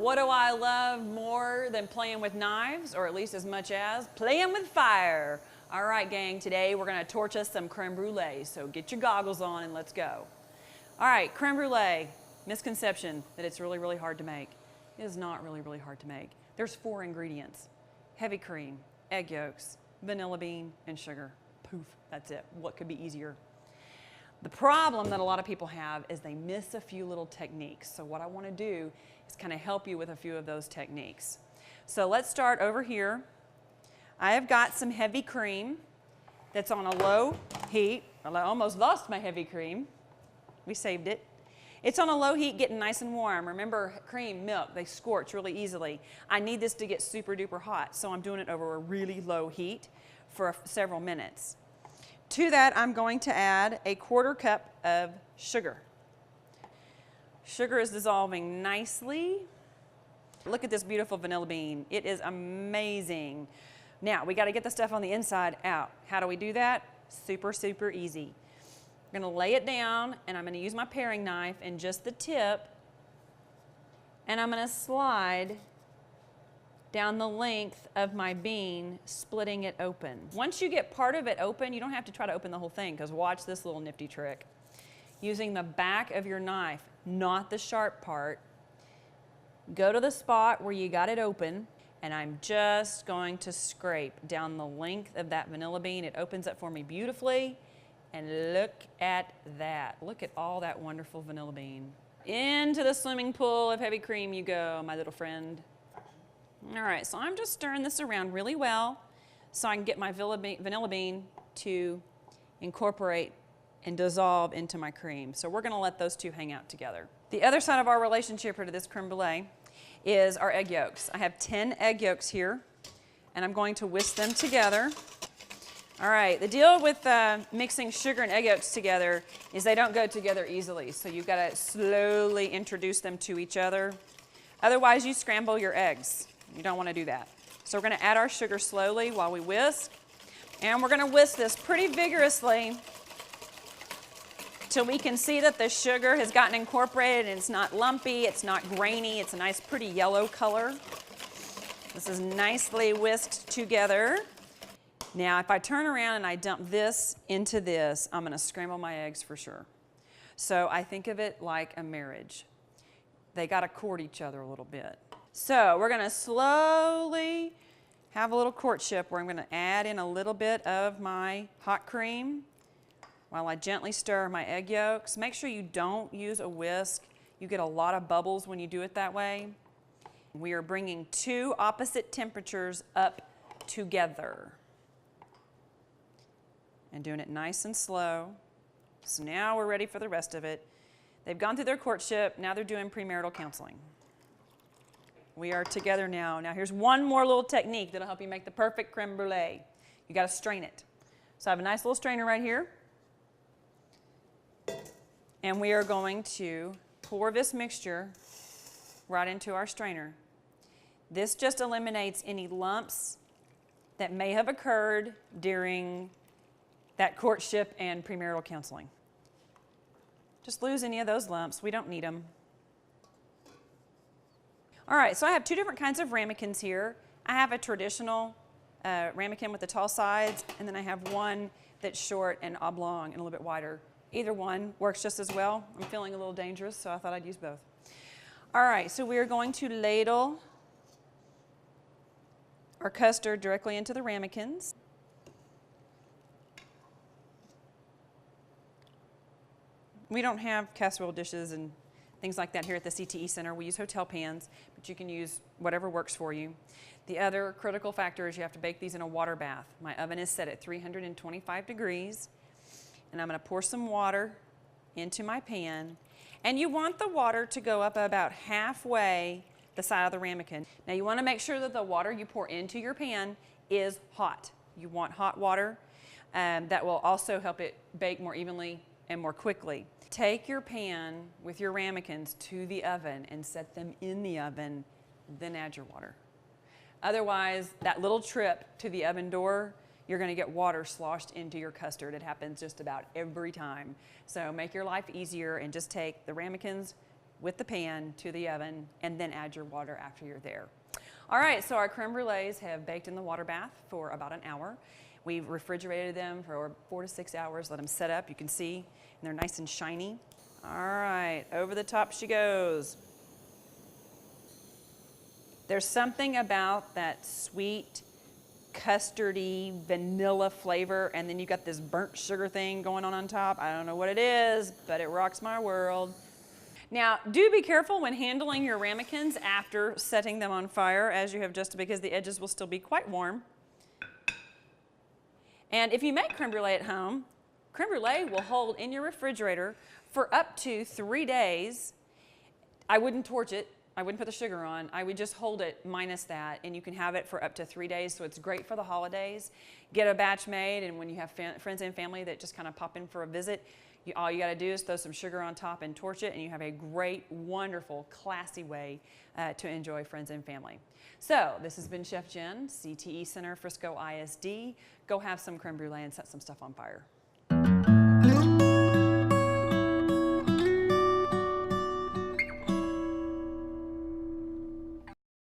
what do I love more than playing with knives, or at least as much as playing with fire? All right, gang, today we're gonna torch us some creme brulee, so get your goggles on and let's go. All right, creme brulee, misconception that it's really, really hard to make. It is not really, really hard to make. There's 4 ingredients: heavy cream, egg yolks, vanilla bean, and sugar. Poof, that's it. What could be easier? The problem that a lot of people have is they miss a few little techniques. So what I want to do is kind of help you with a few of those techniques. So let's start over here. I have got some heavy cream that's on a low heat. I almost lost my heavy cream. We saved it. It's on a low heat, getting nice and warm. Remember, cream, milk, they scorch really easily. I need this to get super duper hot, so I'm doing it over a really low heat for several minutes. To that, I'm going to add a 1/4 cup of sugar. Sugar is dissolving nicely. Look at this beautiful vanilla bean. It is amazing. Now, we got to get the stuff on the inside out. How do we do that? Super, super easy. I'm going to lay it down, and I'm going to use my paring knife and just the tip, and I'm going to slide down the length of my bean, splitting it open. Once you get part of it open, you don't have to try to open the whole thing, because watch this little nifty trick. Using the back of your knife, not the sharp part, go to the spot where you got it open, and I'm just going to scrape down the length of that vanilla bean. It opens up for me beautifully, and look at that. Look at all that wonderful vanilla bean. Into the swimming pool of heavy cream you go, my little friend. All right, so I'm just stirring this around really well so I can get my vanilla bean to incorporate and dissolve into my cream. So we're gonna let those two hang out together. The other side of our relationship here to this creme brulee is our egg yolks. I have 10 egg yolks here, and I'm going to whisk them together. All right, the deal with mixing sugar and egg yolks together is they don't go together easily, so you've gotta slowly introduce them to each other. Otherwise, you scramble your eggs. You don't want to do that. So we're going to add our sugar slowly while we whisk. And we're going to whisk this pretty vigorously till we can see that the sugar has gotten incorporated and it's not lumpy, it's not grainy, it's a nice pretty yellow color. This is nicely whisked together. Now, if I turn around and I dump this into this, I'm going to scramble my eggs for sure. So I think of it like a marriage. They got to court each other a little bit. So we're going to slowly have a little courtship where I'm going to add in a little bit of my hot cream while I gently stir my egg yolks. Make sure you don't use a whisk. You get a lot of bubbles when you do it that way. We are bringing 2 opposite temperatures up together and doing it nice and slow. So now we're ready for the rest of it. They've gone through their courtship, now they're doing premarital counseling. We are together now. Now here's one more little technique that'll help you make the perfect creme brulee. You gotta strain it. So I have a nice little strainer right here. And we are going to pour this mixture right into our strainer. This just eliminates any lumps that may have occurred during that courtship and premarital counseling. Just lose any of those lumps. We don't need them. All right, so I have 2 different kinds of ramekins here. I have a traditional ramekin with the tall sides, and then I have one that's short and oblong and a little bit wider. Either one works just as well. I'm feeling a little dangerous, so I thought I'd use both. All right, so we are going to ladle our custard directly into the ramekins. We don't have casserole dishes and things like that here at the CTE Center. We use hotel pans, but you can use whatever works for you. The other critical factor is you have to bake these in a water bath. My oven is set at 325 degrees, and I'm going to pour some water into my pan. And you want the water to go up about halfway the side of the ramekin. Now you want to make sure that the water you pour into your pan is hot. You want hot water. That will also help it bake more evenly and more quickly. Take your pan with your ramekins to the oven and set them in the oven, then add your water. Otherwise, that little trip to the oven door, you're going to get water sloshed into your custard. It happens just about every time. So make your life easier and just take the ramekins, with the pan to the oven, and then add your water after you're there. All right, so our creme brulees have baked in the water bath for about an hour. We've refrigerated them for 4 to 6 hours, let them set up. You can see, and they're nice and shiny. All right, over the top she goes. There's something about that sweet, custardy, vanilla flavor, and then you got this burnt sugar thing going on top. I don't know what it is, but it rocks my world. Now, do be careful when handling your ramekins after setting them on fire, as you have just, because the edges will still be quite warm. And if you make creme brulee at home, creme brulee will hold in your refrigerator for up to 3 days. I wouldn't torch it. I wouldn't put the sugar on. I would just hold it minus that, and you can have it for up to 3 days, so it's great for the holidays. Get a batch made, and when you have friends and family that just kind of pop in for a visit, all you got to do is throw some sugar on top and torch it, and you have a great, wonderful, classy way to enjoy friends and family. So this has been Chef Jen, CTE Center, Frisco ISD. Go have some creme brulee and set some stuff on fire.